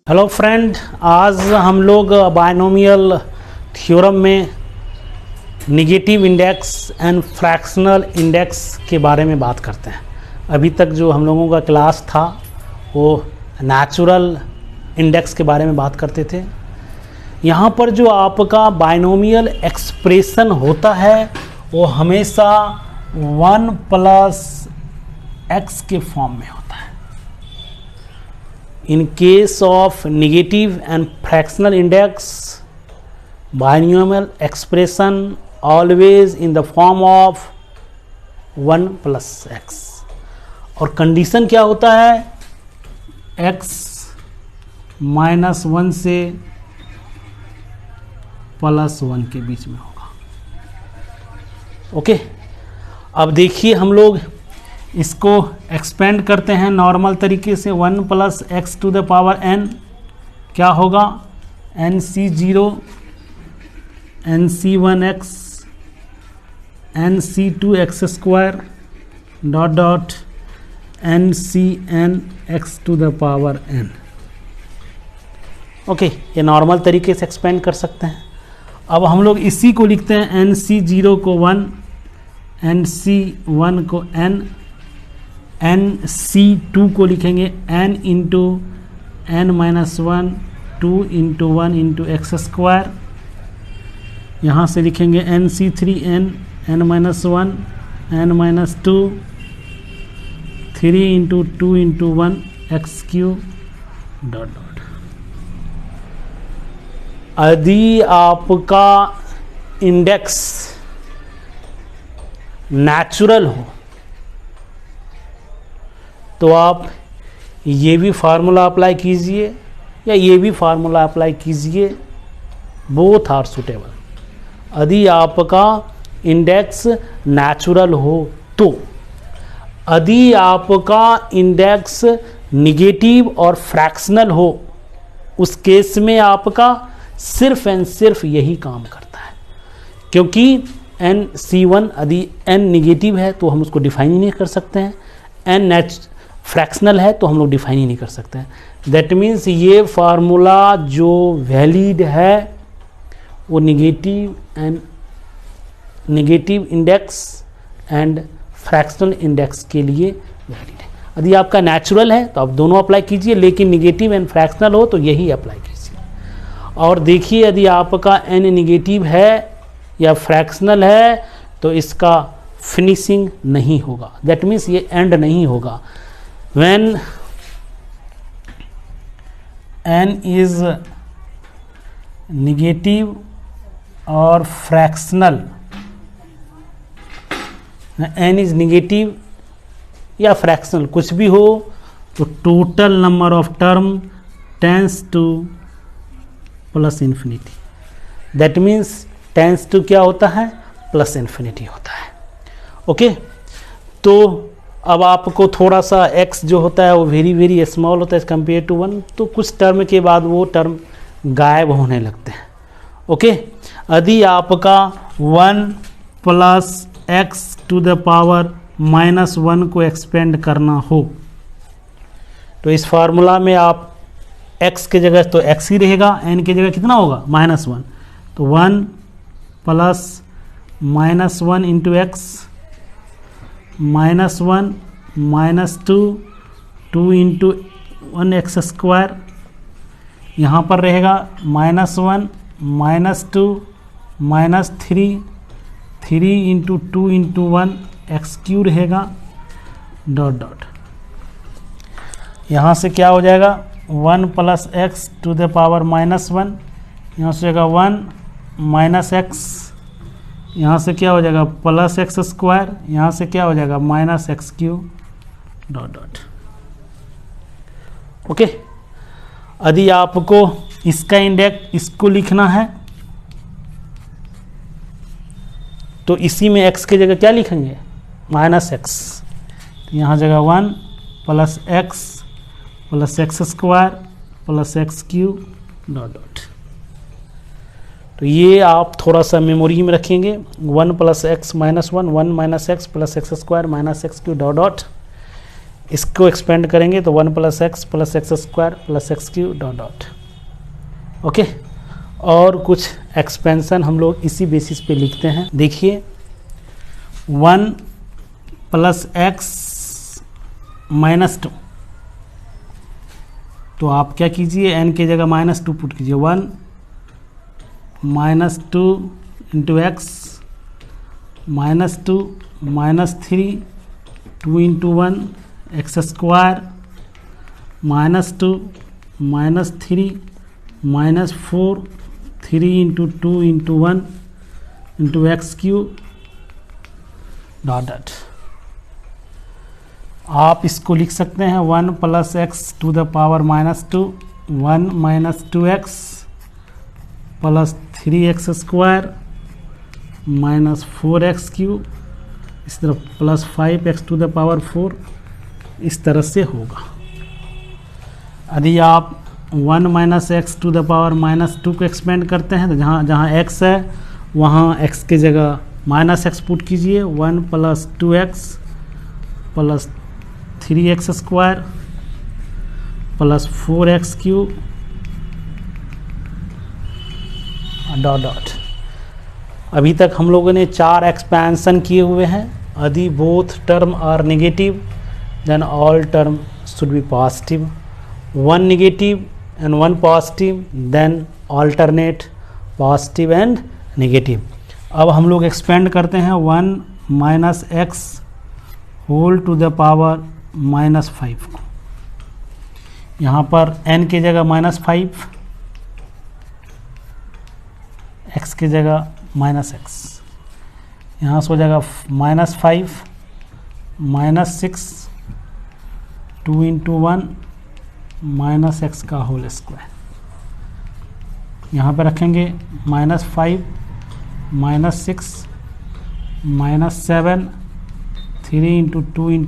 Hello friend, आज हम लोग बायनोमियल थ्योरम में negative index and fractional index के बारे में बात करते हैं। अभी तक जो हम लोगों का क्लास था वो नेचुरल इंडेक्स के बारे में बात करते थे। यहाँ पर जो आपका बायनोमियल एक्सप्रेशन होता है वो हमेशा 1 + x के फॉर्म में होता है। In case of negative and fractional index, binomial expression always in the form of 1 + x। और कंडीशन क्या होता है? x -1 से +1 के बीच में होगा। ओके, अब देखिए हम लोग इसको एक्सपेंड करते हैं नॉर्मल तरीके से। 1 + x⁴n क्या होगा? nc0 nc1x nc2x² ncn x⁴n। Okay, ये नॉर्मल तरीके से एक्सपेंड कर सकते हैं। अब हम लोग इसी को लिखते हैं nc0 को 1 nc1 को n nc2 को लिखेंगे n × n - 1 2 × 1 × x²। यहाँ से लिखेंगे nc3 n n - 1 n - 2 3 × 2 × 1 x³ यदि आपका इंडेक्स नेचुरल हो तो आप ये भी फार्मूला अप्लाई कीजिए या ये भी फार्मूला अप्लाई कीजिए, बोथ आर सुटेबल। यदि आपका इंडेक्स नेचुरल हो तो। यदि आपका इंडेक्स निगेटिव और फ्रैक्शनल हो उस केस में आपका सिर्फ एंड सिर्फ यही काम करता है, क्योंकि nc1 यदि n निगेटिव है तो हम उसको डिफाइन ही नहीं कर सकते हैं, n फ्रैक्शनल है तो हम लोग डिफाइन ही नहीं कर सकते हैं। दैट मीन्स ये फार्मूला जो वैलिड है वो negative index and fractional index के लिए वैलिड है। यदि आपका नेचुरल है तो आप दोनों अप्लाई कीजिए, लेकिन निगेटिव एंड फ्रैक्शनल हो तो यही अप्लाई कीजिए। और देखिए, यदि आपका n निगेटिव है या फ्रैक्शनल है तो इसका फिनिशिंग नहीं होगा। दैट मीन्स ये एंड नहीं होगा। When n is negative or fractional, n is negative या फ्रैक्शनल कुछ भी हो तो total number of term tends to +∞। That means tends to क्या होता है? +∞ होता है। ओके, तो अब आपको थोड़ा सा x जो होता है वो वेरी स्मॉल होता है एज कम्पेयर टू 1, तो कुछ टर्म के बाद वो टर्म गायब होने लगते हैं। ओके, यदि आपका 1 + x⁻⁻1 को एक्सपेंड करना हो तो इस फार्मूला में आप x के जगह तो x ही रहेगा, n की जगह कितना होगा? -1। तो 1 + -1 × x -1 -2 2 × 1 x²। यहाँ पर रहेगा -1 -2 -3 3 × 2 × 1 x³ रहेगा यहाँ से क्या हो जाएगा? 1 + x⁻⁻1, यहाँ से जाएगा 1 - x, यहाँ से क्या हो जाएगा? +x², यहाँ से क्या हो जाएगा? -x³ ओके, यदि आपको इसका इंडेक्स इसको लिखना है तो इसी में x की जगह क्या लिखेंगे? -x। तो यहाँ जगह 1 + x + x² तो ये आप थोड़ा सा मेमोरी में रखेंगे। 1 + x - 1 1 - x + x² - x³ इसको एक्सपेंड करेंगे तो 1 + x + x² + x³ dot dot. Okay, और कुछ एक्सपेंशन हम लोग इसी बेसिस पे लिखते हैं। देखिए 1 + x - 2, तो आप क्या कीजिए, n की जगह -2 पुट कीजिए। 1 - 2 × x -2 -3 2 × 1 x² -2 -3 -4 3 × 2 × 1 × x³ dot dot. आप इसको लिख सकते हैं 1 + x to the power -2 1 - 2x + 3x² -4x³, इस तरफ + 5x to the power 4, इस तरह से होगा। यदि आप 1 - x to the power -2 को एक्सपेंड करते हैं तो जहाँ जहाँ x है वहाँ x की जगह -x पुट कीजिए। 1 + 2x + 3x² + 4x³ dot dot. अभी तक हम लोगों ने 4 एक्सपेंशन किए हुए हैं। यदि both term are negative then all term should be positive, 1 negative and 1 positive then alternate positive and negative. अब हम लोग एक्सपेंड करते हैं 1 - x whole to the power -5 को। यहाँ पर n की जगह -5, x की जगह -x, यहाँ से हो जाएगा -5 -6 2 × 1 -x का होल स्क्वायर। यहाँ पे रखेंगे -5 -6 -7 3 × 2 ×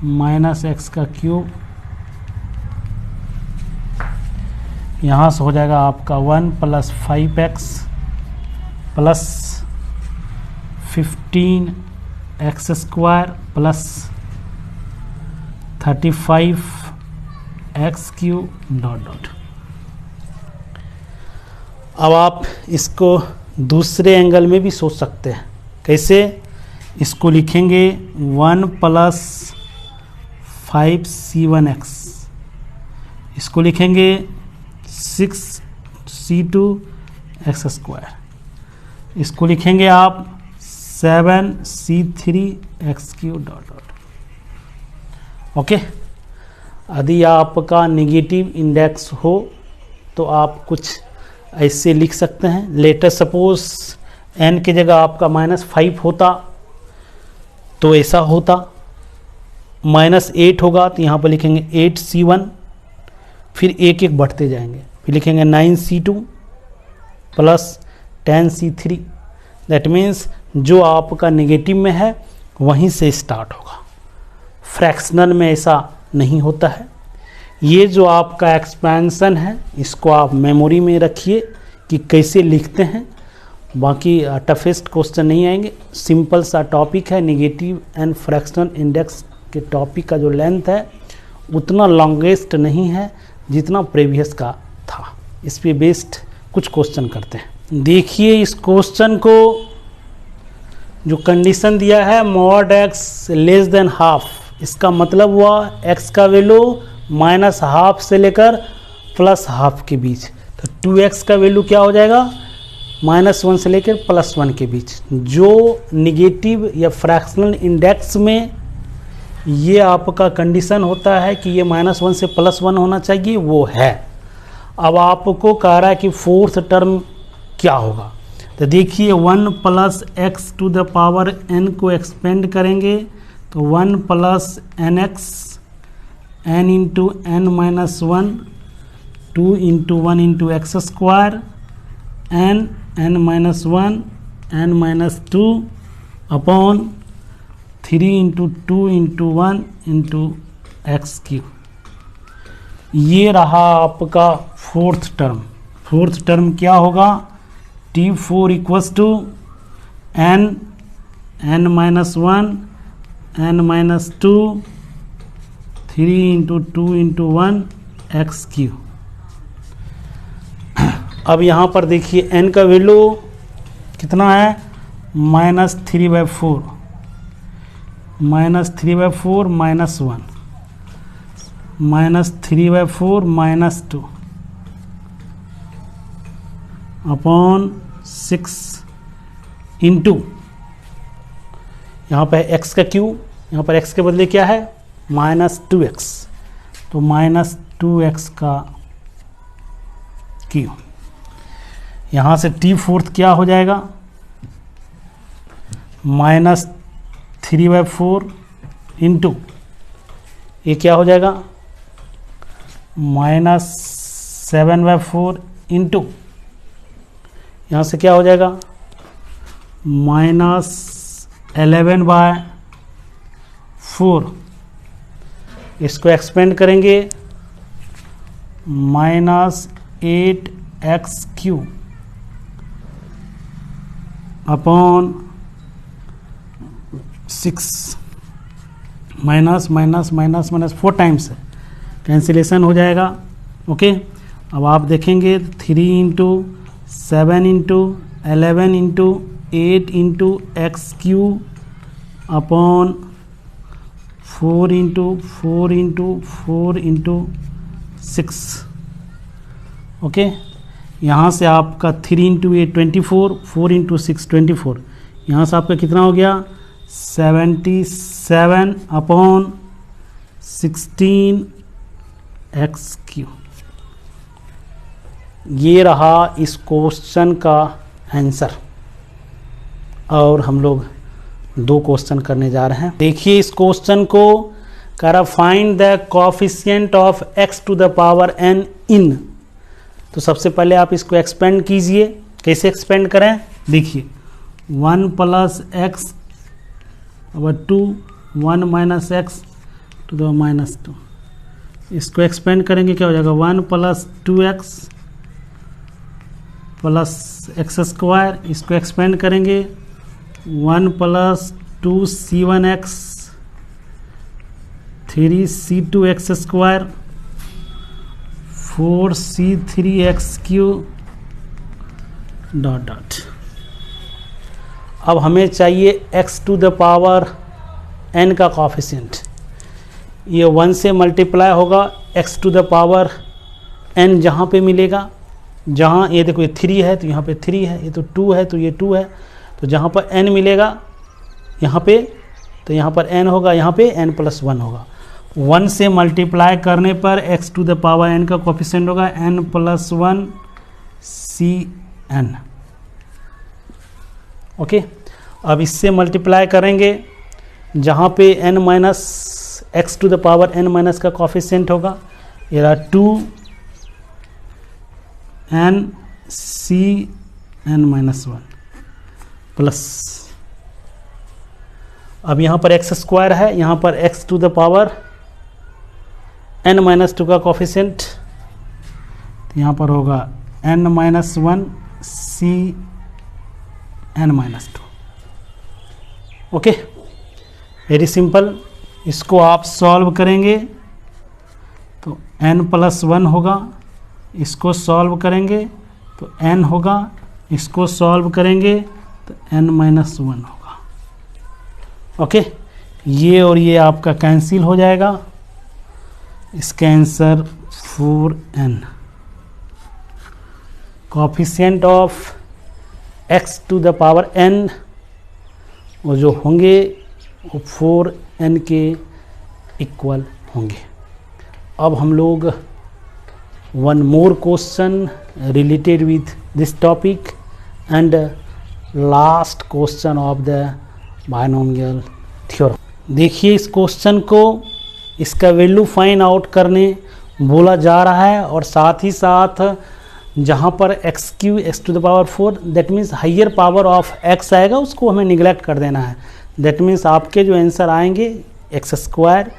1 -x का क्यूब। यहाँ से हो जाएगा आपका 1 + 5x + 15x² + 35x³ dot dot. अब आप इसको दूसरे एंगल में भी सोच सकते हैं। कैसे? इसको लिखेंगे 1 + 5c1x, इसको लिखेंगे 6c2x², इसको लिखेंगे आप 7c3x³ डॉट डॉट। ओके, यदि आपका नेगेटिव इंडेक्स हो तो आप कुछ ऐसे लिख सकते हैं। लेटर सपोज n की जगह आपका -5 होता तो ऐसा होता, -8 होगा तो यहाँ पर लिखेंगे 8c1, फिर एक एक बढ़ते जाएंगे, फिर लिखेंगे 9c2 + 10c3। दैट मीन्स जो आपका नेगेटिव में है वहीं से स्टार्ट होगा। फ्रैक्शनल में ऐसा नहीं होता है। ये जो आपका एक्सपेंशन है इसको आप मेमोरी में रखिए कि कैसे लिखते हैं। बाकी टफेस्ट क्वेश्चन नहीं आएंगे। सिंपल सा टॉपिक है, नेगेटिव एंड फ्रैक्शनल इंडेक्स के टॉपिक का जो लेंथ है उतना लॉन्गेस्ट नहीं है जितना प्रीवियस का था। इस पे बेस्ड कुछ क्वेश्चन करते हैं। देखिए इस क्वेश्चन को जो कंडीशन दिया है mod x ½ इसका मतलब हुआ x का वैल्यू -½ से लेकर +½ के बीच, तो 2x का वैल्यू क्या हो जाएगा -1 से लेकर +1 के बीच। जो निगेटिव या फ्रैक्शनल इंडेक्स में ये आपका कंडीशन होता है कि ये -1 से +1 होना चाहिए, वो है। अब आपको कह रहा है कि फोर्थ टर्म क्या होगा, तो देखिए 1 + x to the power n को एक्सपेंड करेंगे तो 1 + nx n × n - 1 2 × 1 × x² n n - 1 n - 2 upon 3 × 2 × 1 × x³। ये रहा आपका फोर्थ टर्म। फोर्थ टर्म क्या होगा, T4 = n n - 1 n - 2 3 × 2 × 1 x³। अब यहाँ पर देखिए n का वैल्यू कितना है, -3/4, -3/4 -1, -3/4 -2 अपॉन 6 इंटू, यहाँ पे x का क्यू, यहाँ पर x के बदले क्या है -2x, तो -2x का क्यू। यहाँ से t4 क्या हो जाएगा, -3/4 इंटू, ये क्या हो जाएगा -7/4 इंटू, यहाँ से क्या हो जाएगा -11/4, इसको एक्सपेंड करेंगे -8x³ upon 6, minus minus minus minus 4 times है, कैंसिलेशन हो जाएगा। ओके, अब आप देखेंगे 3 × 7 × 11 × 8 × x³ अपॉन 4 × 4 × 4 × 6। ओके, यहाँ से आपका 3 × 8 24, 4 × 6 24, यहाँ से आपका कितना हो गया 77 अपॉन 16x³। ये रहा इस क्वेश्चन का आंसर, और हम लोग 2 क्वेश्चन करने जा रहे हैं। देखिए इस क्वेश्चन को करा, find the coefficient of x⁴ n इन। तो सबसे पहले आप इसको एक्सपेंड कीजिए। कैसे एक्सपेंड करें, देखिए 1 + x/2 1 - x⁻², इसको एक्सपेंड करेंगे क्या हो जाएगा 1 + 2x + x², इसको एक्सपेंड करेंगे 1 + 2c1x 3c2x², 4c3x³ ... अब हमें चाहिए x⁴ n का कोएफिशिएंट। ये 1 से मल्टीप्लाई होगा x⁴ n जहाँ पे मिलेगा, जहाँ ये देखो ये 3 है तो यहाँ पे 3 है, ये तो 2 है तो ये 2 है, तो जहाँ पर n मिलेगा यहाँ पे, तो यहाँ पर n होगा, यहाँ पे n + 1 होगा। 1 से मल्टीप्लाई करने पर x⁴ n का कोएफिशिएंट होगा n + 1 cn। ओके, अब इससे मल्टीप्लाई करेंगे जहाँ पे n - x⁴n का कोएफिशिएंट होगा, ये रहा 2n cn-1 प्लस, अब यहाँ पर x² है, यहाँ पर x⁴n - 2 का कोएफिशिएंट, तो यहाँ पर होगा n - 1 cn-2। Okay, very simple. इसको आप सॉल्व करेंगे तो n + 1 होगा, इसको सॉल्व करेंगे तो n होगा, इसको सॉल्व करेंगे तो n - 1 होगा। ओके, ये और ये आपका कैंसिल हो जाएगा, इसका answer 4n। Coefficient of x⁴n वो जो होंगे वो 4n के इक्वल होंगे। अब हम लोग one more question related with this topic and last question of the binomial theorem. देखिए इस क्वेश्चन को, इसका वैल्यू फाइंड आउट करने बोला जा रहा है, और साथ ही साथ जहाँ पर x³ x⁴ that means higher power of x आएगा उसको हमें निगलेक्ट कर देना है। दैट मीन्स आपके जो आंसर आएंगे x²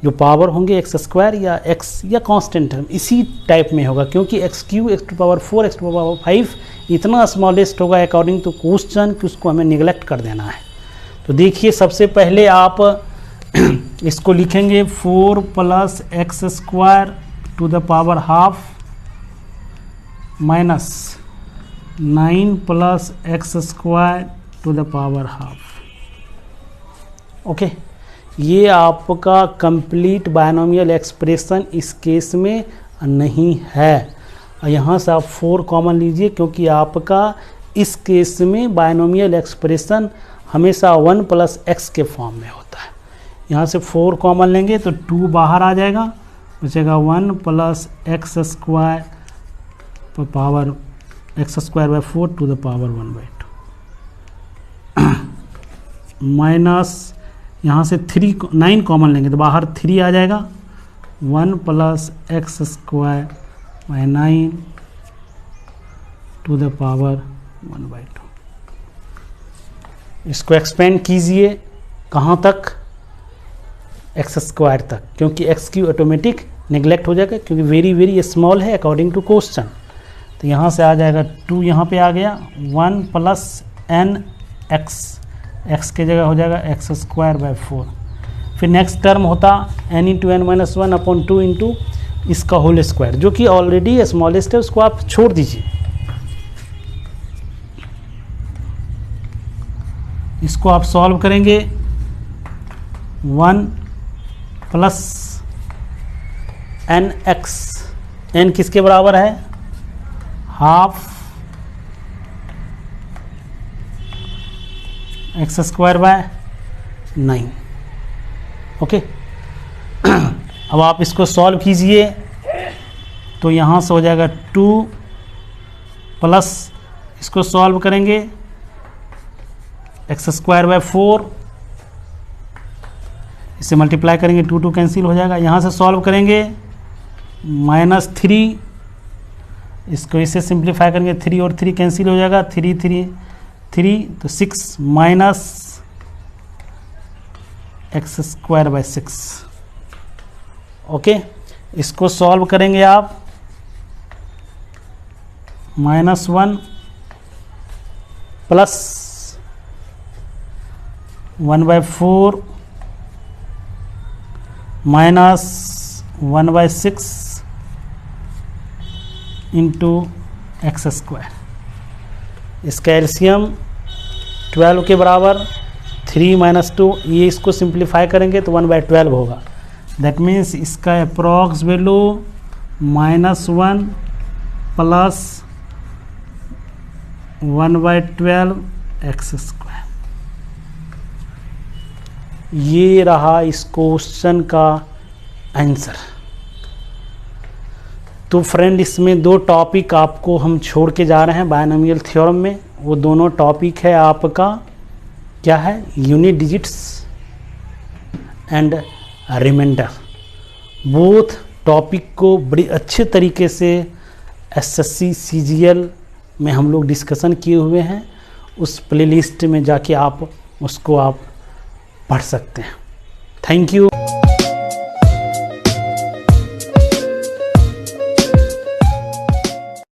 जो पावर होंगे x² या x या कांस्टेंट टर्म इसी टाइप में होगा, क्योंकि x³ x⁴ x⁵ इतना स्मॉलेस्ट होगा अकॉर्डिंग टू क्वेश्चन कि उसको हमें निगलेक्ट कर देना है। तो देखिए सबसे पहले आप इसको लिखेंगे 4 plus x square to the power half minus 9 plus x square to the power half. Okay, ये आपका कंप्लीट बायनोमियल एक्सप्रेशन इस केस में नहीं है। यहाँ से आप 4 कॉमन लीजिए, क्योंकि आपका इस केस में बायनोमियल एक्सप्रेशन हमेशा 1 प्लस एक्स के फॉर्म में होता है। यहाँ से 4 कॉमन लेंगे तो 2 बाहर आ जाएगा, बचेगा 1 plus x square power x square by 4 to the power 1/2 minus यहाँ से 9 कॉमन लेंगे तो बाहर 3 आ जाएगा, 1 plus x square by 9 to the power 1/2। इसको एक्सपेंड कीजिए कहाँ तक, एक्स स्क्वायर तक, क्योंकि एक्स की ऑटोमेटिक नेग्लेक्ट हो जाएगा, क्योंकि वेरी वेरी स्मॉल है अकॉर्डिंग टू क्वेश्चन। तो यहाँ से आ जाएगा 2, यहाँ पे आ गया 1 प्लस एन एक्स, एक्स की जगह हो जाएगा एक्स स्क्वायर बाई 4। फिर नेक्स्ट टर्म होता n into n minus 1 upon 2 into इसका होल स्क्वायर, जो कि ऑलरेडी स्मॉलेस्ट है, उसको आप छोड़ दीजिए। इसको आप सॉल्व करेंगे 1 प्लस एन एक्स, एन किसके बराबर है, half x square by 9। Okay, अब आप इसको सॉल्व कीजिए तो यहाँ से हो जाएगा 2 प्लस, इसको सॉल्व करेंगे एक्स स्क्वायर बाय 4, इसे मल्टीप्लाई करेंगे 2 2 कैंसिल हो जाएगा। यहाँ से सॉल्व करेंगे माइनस 3, इसको इसे सिंप्लीफाई करेंगे 3 और 3 कैंसिल हो जाएगा, 3 3 3 तो 6 minus x square by 6। Okay, इसको सॉल्व करेंगे आप -1 plus 1/4 minus 1/6 into x square. इसका एलसीएम 12 के बराबर, 3 - 2, ये इसको सिंप्लीफाई करेंगे तो 1/12 होगा। दैट मीन्स इसका approx value -1 plus 1/12 x square. ये रहा इस क्वेश्चन का आंसर। तो फ्रेंड, इसमें 2 टॉपिक आपको हम छोड़ के जा रहे हैं बायनोमियल थ्योरम में। वो दोनों टॉपिक है आपका क्या है, unit digits and remainder. Both topic को बड़ी अच्छे तरीके से एसएससी सीजीएल में हम लोग डिस्कशन किए हुए हैं। उस प्लेलिस्ट में जाके आप उसको आप पढ़ सकते हैं। Thank you.